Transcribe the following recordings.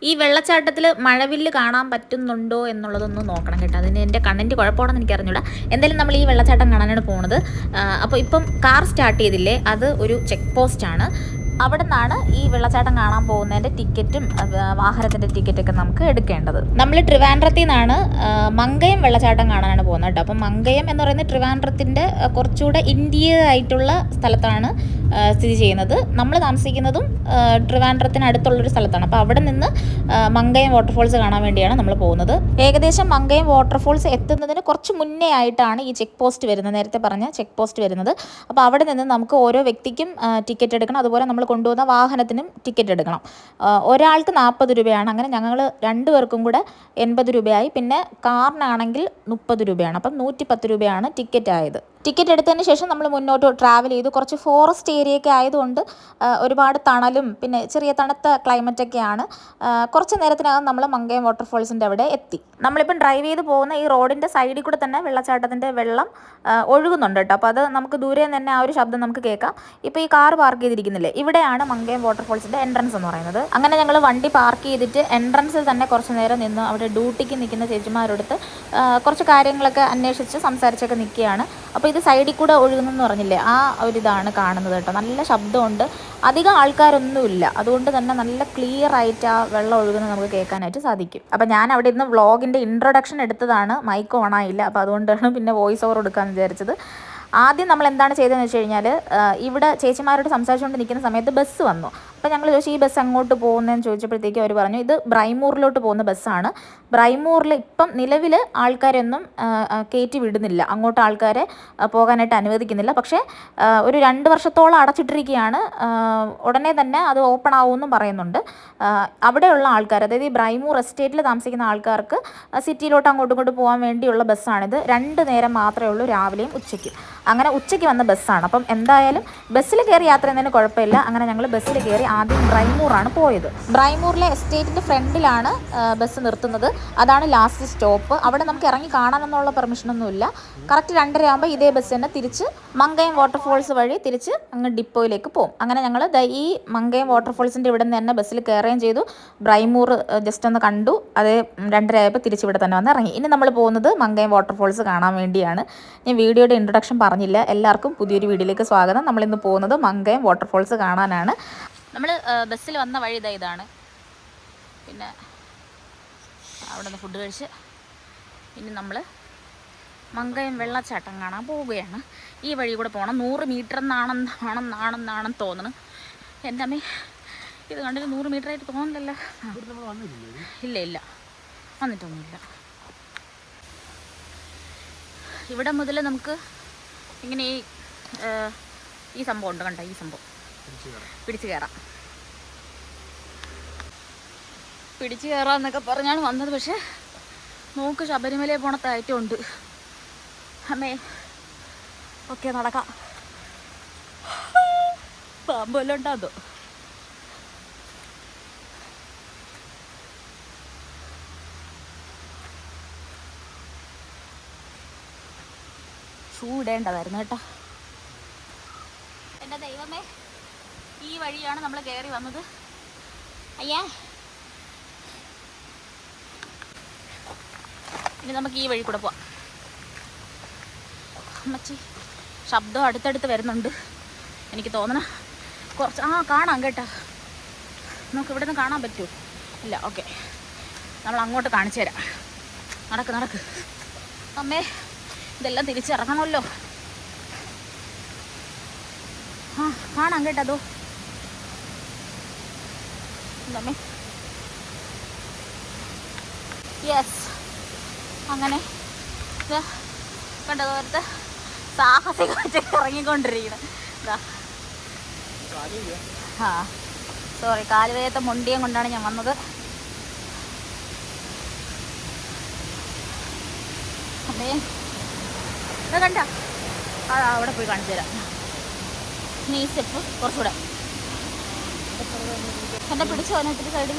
ഈ വെള്ളച്ചാട്ടത്തിൽ മഴവില്ല് കാണാൻ പറ്റുന്നുണ്ടോ എന്നുള്ളതൊന്ന് നോക്കണം കേട്ടോ. അതിന് എൻ്റെ കണ്ണിൻ്റെ കുഴപ്പമാണെന്ന് എനിക്ക് അറിഞ്ഞൂടാ. എന്തായാലും നമ്മൾ ഈ വെള്ളച്ചാട്ടം കാണാനാണ് പോകുന്നത്. അപ്പോൾ ഇപ്പം കാർ സ്റ്റാർട്ട് ചെയ്തില്ലേ, അത് ഒരു ചെക്ക് പോസ്റ്റാണ്. അവിടെ നിന്നാണ് ഈ വെള്ളച്ചാട്ടം കാണാൻ പോകുന്നതിൻ്റെ ടിക്കറ്റും വാഹനത്തിൻ്റെ ടിക്കറ്റൊക്കെ നമുക്ക് എടുക്കേണ്ടത്. നമ്മൾ ട്രിവാൻഡ്രത്തിൽ നിന്നാണ് മങ്കയം വെള്ളച്ചാട്ടം കാണാനാണ് പോകുന്നത് കേട്ടോ. അപ്പം മങ്കയം എന്ന് പറയുന്നത് ട്രിവാൻഡ്രത്തിൻ്റെ കുറച്ചുകൂടെ ഇന്ത്യൻ ആയിട്ടുള്ള സ്ഥലത്താണ് സ്ഥിതി ചെയ്യുന്നത്. നമ്മൾ താമസിക്കുന്നതും ട്രിവാൻഡ്രത്തിന് അടുത്തുള്ളൊരു സ്ഥലത്താണ്. അപ്പോൾ അവിടെ നിന്ന് മങ്കയം വാട്ടർഫോൾസ് കാണാൻ വേണ്ടിയാണ് നമ്മൾ പോകുന്നത്. ഏകദേശം മങ്കയം വാട്ടർഫോൾസ് എത്തുന്നതിന് കുറച്ച് മുന്നേ ആയിട്ടാണ് ഈ ചെക്ക് പോസ്റ്റ് വരുന്നത്, നേരത്തെ പറഞ്ഞ ചെക്ക് പോസ്റ്റ് വരുന്നത്. അപ്പോൾ അവിടെ നിന്ന് നമുക്ക് ഓരോ വ്യക്തിക്കും ടിക്കറ്റ് എടുക്കണം. അതുപോലെ നമ്മൾ കൊണ്ടുപോകുന്ന വാഹനത്തിനും ടിക്കറ്റ് എടുക്കണം. ഒരാൾക്ക് 40 രൂപയാണ്. അങ്ങനെ ഞങ്ങൾ 2 പേർക്കും കൂടെ 80 രൂപയായി. പിന്നെ കാറിനാണെങ്കിൽ 30 രൂപയാണ്. അപ്പം 110 രൂപയാണ് ടിക്കറ്റ് ആയത്. ടിക്കറ്റ് എടുത്തതിന് ശേഷം നമ്മൾ മുന്നോട്ട് ട്രാവൽ ചെയ്തു. കുറച്ച് ഫോറസ്റ്റ് ഏരിയയൊക്കെ ആയതുകൊണ്ട് ഒരുപാട് തണലും പിന്നെ ചെറിയ തണുത്ത ക്ലൈമറ്റൊക്കെയാണ്. കുറച്ച് നേരത്തിനകം നമ്മൾ മങ്കയം വാട്ടർഫോൾസിൻ്റെ അവിടെ എത്തി. നമ്മളിപ്പം ഡ്രൈവ് ചെയ്ത് പോകുന്ന ഈ റോഡിൻ്റെ സൈഡിൽ കൂടെ തന്നെ വെള്ളച്ചാട്ടത്തിൻ്റെ വെള്ളം ഒഴുകുന്നുണ്ട് കേട്ടോ. അപ്പോൾ അത് നമുക്ക് ദൂരെ നിന്ന് തന്നെ ആ ഒരു ശബ്ദം നമുക്ക് കേൾക്കാം. ഇപ്പോൾ ഈ കാർ പാർക്ക് ചെയ്തിരിക്കുന്നില്ലേ, ഇവിടെയാണ് മങ്കയം വാട്ടർഫോൾസിൻ്റെ എൻട്രൻസ് എന്ന് പറയുന്നത്. അങ്ങനെ ഞങ്ങൾ വണ്ടി പാർക്ക് ചെയ്തിട്ട് എൻട്രൻസിൽ തന്നെ കുറച്ച് നേരം നിന്ന് അവിടെ ഡ്യൂട്ടിക്ക് നിൽക്കുന്ന ചേച്ചിമാരോടുത്ത് കുറച്ച് കാര്യങ്ങളൊക്കെ അന്വേഷിച്ച് സംസാരിച്ചൊക്കെ നിൽക്കുകയാണ്. അപ്പോൾ ഇത് സൈഡിൽ കൂടെ ഒഴുകുന്നെന്ന് പറഞ്ഞില്ലേ, ആ ഒരിതാണ് കാണുന്നത് കേട്ടോ. നല്ല ശബ്ദമുണ്ട്, അധികം ആൾക്കാരൊന്നുമില്ല. അതുകൊണ്ട് തന്നെ നല്ല ക്ലിയർ ആയിട്ട് ആ വെള്ളം ഒഴുകുന്നത് നമുക്ക് കേൾക്കാനായിട്ട് സാധിക്കും. അപ്പോൾ ഞാൻ അവിടെ ഇന്ന് വ്ളോഗിൻ്റെ ഇൻട്രൊഡക്ഷൻ എടുത്തതാണ്, മൈക്ക് ഓണായില്ല. അപ്പോൾ അതുകൊണ്ടാണ് പിന്നെ വോയിസ് ഓവർ കൊടുക്കാമെന്ന് വിചാരിച്ചത്. ആദ്യം നമ്മൾ എന്താണ് ചെയ്തതെന്ന് വെച്ച് കഴിഞ്ഞാൽ, ഇവിടെ ചേച്ചിമാരോട് സംസാരിച്ചുകൊണ്ട് നിൽക്കുന്ന സമയത്ത് ബസ് വന്നു. അപ്പോൾ ഞങ്ങൾ ചോദിച്ചു ഈ ബസ് അങ്ങോട്ട് പോകുന്നതെന്ന് ചോദിച്ചപ്പോഴത്തേക്കും അവർ പറഞ്ഞു ഇത് ബ്രൈമൂറിലോട്ട് പോകുന്ന ബസ്സാണ്. ബ്രൈമൂറിൽ ഇപ്പം നിലവിൽ ആൾക്കാരൊന്നും കയറ്റി വിടുന്നില്ല, അങ്ങോട്ട് ആൾക്കാരെ പോകാനായിട്ട് അനുവദിക്കുന്നില്ല. പക്ഷേ ഒരു 2 വർഷത്തോളം അടച്ചിട്ടിരിക്കുകയാണ്. ഉടനെ തന്നെ അത് ഓപ്പൺ ആവുമെന്നും പറയുന്നുണ്ട്. അവിടെയുള്ള ആൾക്കാർ, അതായത് ഈ ബ്രൈമൂർ എസ്റ്റേറ്റിൽ താമസിക്കുന്ന ആൾക്കാർക്ക് സിറ്റിയിലോട്ട് അങ്ങോട്ടും ഇങ്ങോട്ട് പോകാൻ വേണ്ടിയുള്ള ബസ്സാണിത്. 2 നേരം മാത്രമേ ഉള്ളൂ, രാവിലെയും ഉച്ചയ്ക്കും. അങ്ങനെ ഉച്ചയ്ക്ക് വന്ന ബസ്സാണ്. അപ്പം എന്തായാലും ബസ്സിൽ കയറി യാത്ര ചെയ്യുന്നതിന് കുഴപ്പമില്ല. അങ്ങനെ ഞങ്ങൾ ബസ്സിൽ കയറി ആദ്യം ബ്രൈമൂറാണ് പോയത്. ബ്രൈമൂറിലെ എസ്റ്റേറ്റിൻ്റെ ഫ്രണ്ടിലാണ് ബസ് നിർത്തുന്നത്. അതാണ് ലാസ്റ്റ് സ്റ്റോപ്പ്. അവിടെ നമുക്ക് ഇറങ്ങി കാണാനൊന്നുള്ള പെർമിഷനൊന്നുമില്ല. കറക്റ്റ് 2:30 ആകുമ്പോൾ ഇതേ ബസ് തന്നെ തിരിച്ച് മങ്കയം വാട്ടർഫോൾസ് വഴി തിരിച്ച് അങ്ങ് ഡിപ്പോയിലേക്ക് പോകും. അങ്ങനെ ഞങ്ങൾ ഈ മങ്കയം വാട്ടർഫോൾസിൻ്റെ ഇവിടെ നിന്ന് തന്നെ ബസ്സിൽ കയറുകയും ചെയ്തു. ബ്രൈമൂർ ജസ്റ്റ് ഒന്ന് കണ്ടു. അത് 2:30 ആയപ്പോൾ തിരിച്ച് ഇവിടെ തന്നെ വന്ന് ഇറങ്ങി. ഇനി നമ്മൾ പോകുന്നത് മങ്കയം വാട്ടർഫോൾസ് കാണാൻ വേണ്ടിയാണ്. ഞാൻ വീഡിയോയുടെ ഇൻട്രൊഡക്ഷൻ പറഞ്ഞില്ല. എല്ലാവർക്കും പുതിയൊരു വീഡിയോയിലേക്ക് സ്വാഗതം. നമ്മളിന്ന് പോകുന്നത് മങ്കയം വാട്ടർഫോൾസ് കാണാനാണ്. നമ്മൾ ബസ്സിൽ വന്ന വഴി ഇതാണ്. പിന്നെ അവിടെ നിന്ന് ഫുഡ് കഴിച്ച് ഇനി നമ്മൾ മങ്കയം വെള്ളച്ചാട്ടം കാണാൻ പോവുകയാണ്. ഈ വഴി കൂടെ പോകണം. 100 മീറ്റർ എന്നാണെന്ന് തോന്നുന്നു. എൻ്റെ അമ്മേ, ഇത് കണ്ടിട്ട് 100 മീറ്റർ ആയിട്ട് തോന്നില്ലല്ലോ. ഇല്ല വന്നിട്ടൊന്നുമില്ല. ഇവിടെ മുതൽ നമുക്ക് ഇങ്ങനെ ഈ സംഭവം ഉണ്ട് കണ്ടോ, ഈ സംഭവം പിടിച്ച് കയറാമെന്നൊക്കെ പറഞ്ഞാണ് വന്നത്. പക്ഷേ നോക്ക്, ശബരിമലയിൽ പോണ കയറ്റമുണ്ട്. അമ്മേ, ഓക്കെ നടക്കാം. പാമ്പ് വല്ലതും ഉണ്ടാകുമോ? ഷൂ ഇടേണ്ടതായിരുന്നു കേട്ടോ. എൻ്റെ ദൈവമേ, ഈ വഴിയാണ് നമ്മൾ കയറി വന്നത്. അയ്യാ, ഇനി നമുക്ക് ഈ വഴി കൂടെ പോവാം. അമ്മച്ചി, ശബ്ദം അടുത്തടുത്ത് വരുന്നുണ്ട്. എനിക്ക് തോന്നണ കുറച്ച് കാണാം കേട്ടോ. നമുക്ക് ഇവിടെ നിന്ന് കാണാൻ പറ്റുമോ? ഇല്ല. ഓക്കെ, നമ്മൾ അങ്ങോട്ട് കാണിച്ചു തരാം. നടക്ക്. അമ്മേ, ഇതെല്ലാം തിരിച്ചിറങ്ങണമല്ലോ. കാണാം കേട്ടോ. അതോ അമ്മേ, യെസ്. അങ്ങനെ കണ്ടതുപോലത്തെ സാഹസികമായിട്ട് ഇറങ്ങിക്കൊണ്ടിരിക്കണം. സോറി, കാലുവേദത്തെ മുണ്ടിയം കൊണ്ടാണ് ഞാൻ വന്നത്. അമ്മേ, കണ്ട അവിടെ പോയി കാണിച്ചു തരാം. ഇനി ഈ സ്റ്റെപ്പ് കുറച്ചുകൂടെ എന്നെ പിടിച്ചു വന്നിട്ട് സൈഡിൽ.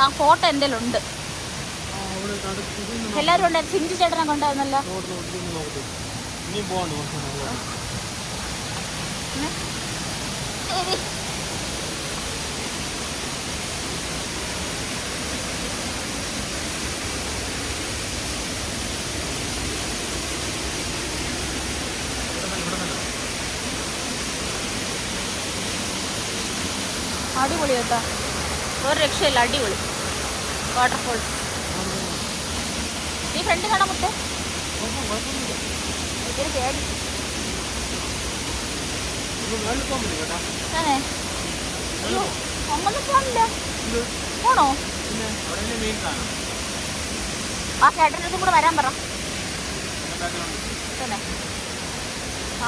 ആ ഫോട്ടോ എൻ്റെ ഉണ്ട്. എല്ലാവരും ഉണ്ട്. സിഞ്ചു ചേട്ടനെ കൊണ്ടായിരുന്നല്ലോ. അടിപൊളി കേട്ടോ, ഒരു രക്ഷയില്ല, അടിപൊളി വാട്ടർഫോൾ. നീ ഫ്രണ്ട് കാണാൻ മുട്ടേ പേടി അയ്യോ ഒന്നും പോണില്ല. പോണോ? ആ ചേട്ടൻ്റെ അടുത്തും കൂടെ വരാൻ പറ. തന്നെ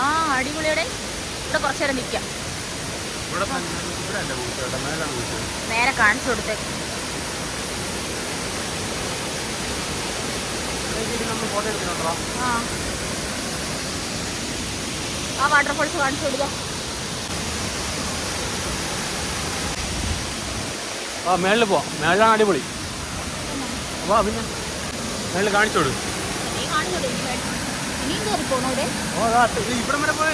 ആ അടിപൊളിയുടെ ഇവിടെ കുറച്ചു നേരം നിൽക്കാം. നേരെ കാണിച്ചു കൊടുത്തേ. ആ വാട്ടർഫോൾസ് കാണിച്ചു കൊടുക്കാം. ആ മേളിൽ പോവാം, മേളിലാണ് അടിപൊളി. വാ പിന്നെ മേളിൽ കാണിച്ചു കൊടുക്കും. ഇവിടെ വരെ പോയാ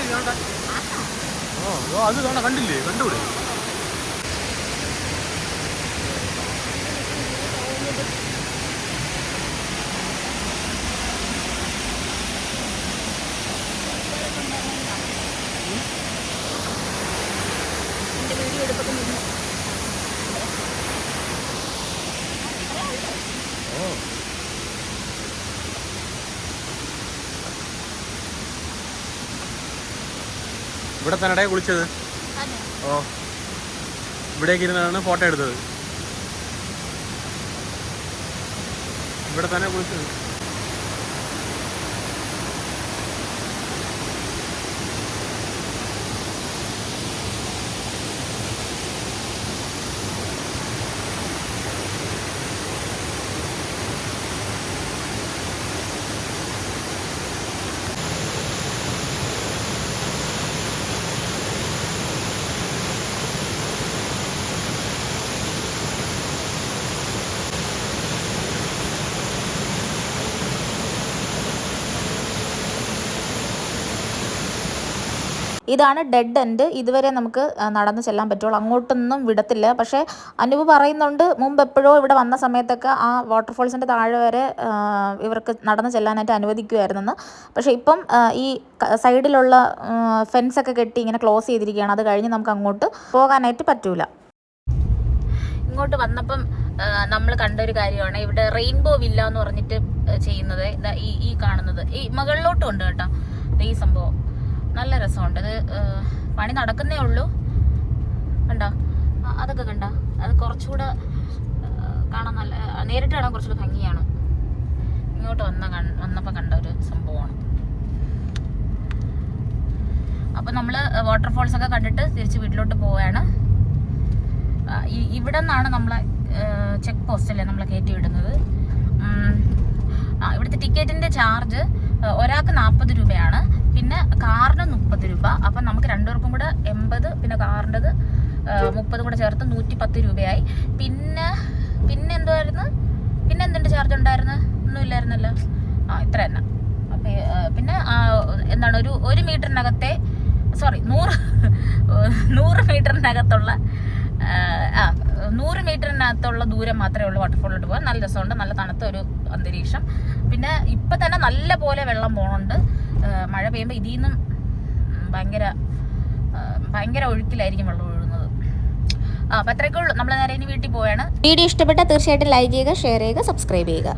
അത് കാണാൻ കണ്ടില്ലേ, കണ്ടുകൂടെ? ഇവിടെ തന്നെ കുളിച്ചത്. ഓ ഇവിടേക്ക് ഇരുന്നാണ് ഫോട്ടോ എടുത്തത്. ഇവിടെ തന്നെ കുളിച്ചത്. ഇതാണ് ഡെഡ് എൻഡ്. ഇതുവരെ നമുക്ക് നടന്ന് ചെല്ലാൻ പറ്റുള്ളൂ, അങ്ങോട്ടൊന്നും വിടത്തില്ല. പക്ഷേ അനൂപ് പറയുന്നുണ്ട് മുമ്പ് എപ്പോഴോ ഇവിടെ വന്ന സമയത്തൊക്കെ ആ വാട്ടർഫോൾസിൻ്റെ താഴെ വരെ ഇവർക്ക് നടന്ന് ചെല്ലാനായിട്ട് അനുവദിക്കുമായിരുന്നെന്ന്. പക്ഷേ ഇപ്പം ഈ സൈഡിലുള്ള ഫെൻസൊക്കെ കെട്ടി ഇങ്ങനെ ക്ലോസ് ചെയ്തിരിക്കുകയാണ്. അത് കഴിഞ്ഞ് നമുക്ക് അങ്ങോട്ട് പോകാനായിട്ട് പറ്റൂല. ഇങ്ങോട്ട് വന്നപ്പം നമ്മൾ കണ്ടൊരു കാര്യമാണ് ഇവിടെ റെയിൻബോ വില്ല എന്ന് പറഞ്ഞിട്ട് ചെയ്യുന്നത്. ഈ കാണുന്നത് ഈ മുകളിലോട്ടും ഉണ്ട് കേട്ടോ ഈ സംഭവം. നല്ല രസമുണ്ട്. അത് പണി നടക്കുന്നേ ഉള്ളൂ. കണ്ടോ അതൊക്കെ കണ്ടോ? അത് കുറച്ചുകൂടെ കാണാൻ നല്ല, നേരിട്ട് കാണാൻ കുറച്ചുകൂടെ ഭംഗിയാണ്. ഇങ്ങോട്ട് വന്നപ്പോൾ കണ്ട ഒരു സംഭവമാണ്. അപ്പം നമ്മൾ വാട്ടർഫോൾസ് ഒക്കെ കണ്ടിട്ട് തിരിച്ച് വീട്ടിലോട്ട് പോവുകയാണ്. ഇവിടെ നിന്നാണ് നമ്മളെ ചെക്ക് പോസ്റ്റല്ലേ നമ്മളെ കയറ്റി വിടുന്നത്. ഇവിടുത്തെ ടിക്കറ്റിൻ്റെ ചാർജ് ഒരാൾക്ക് 40 രൂപയാണ്, പിന്നെ കാറിന് 30 രൂപ. അപ്പം നമുക്ക് രണ്ടുപേർക്കും കൂടെ 80, പിന്നെ കാറിൻ്റെത് 30 കൂടെ ചേർത്ത് 110 രൂപയായി. പിന്നെ എന്തുമായിരുന്നു, പിന്നെ എന്തിൻ്റെ ചാർജ് ഉണ്ടായിരുന്നു? ഒന്നും ഇല്ലായിരുന്നല്ലോ. ഇത്ര തന്നെ. അപ്പം പിന്നെ എന്താണ് ഒരു മീറ്ററിനകത്തെ 100 മീറ്ററിനകത്തുള്ള 100 മീറ്ററിനകത്തുള്ള ദൂരം മാത്രമേ ഉള്ളൂ വാട്ടർഫോളിലോട്ട് പോകാൻ. നല്ല രസമുണ്ട്, നല്ല തണുത്ത ഒരു അന്തരീക്ഷം. പിന്നെ ഇപ്പം തന്നെ നല്ല പോലെ വെള്ളം പോകുന്നുണ്ട്. മഴ പെയ്യുമ്പോൾ ഇതിൽ നിന്നും ഭയങ്കര ഒഴുക്കിലായിരിക്കും വെള്ളം ഒഴുകുന്നത്. അപ്പം അത്രയൊക്കെ ഉള്ളൂ. നമ്മൾ നേരെ ഇനി വീട്ടിൽ പോവുകയാണ്. വീഡിയോ ഇഷ്ടപ്പെട്ടാൽ തീർച്ചയായിട്ടും ലൈക്ക് ചെയ്യുക, ഷെയർ ചെയ്യുക, സബ്സ്ക്രൈബ് ചെയ്യുക.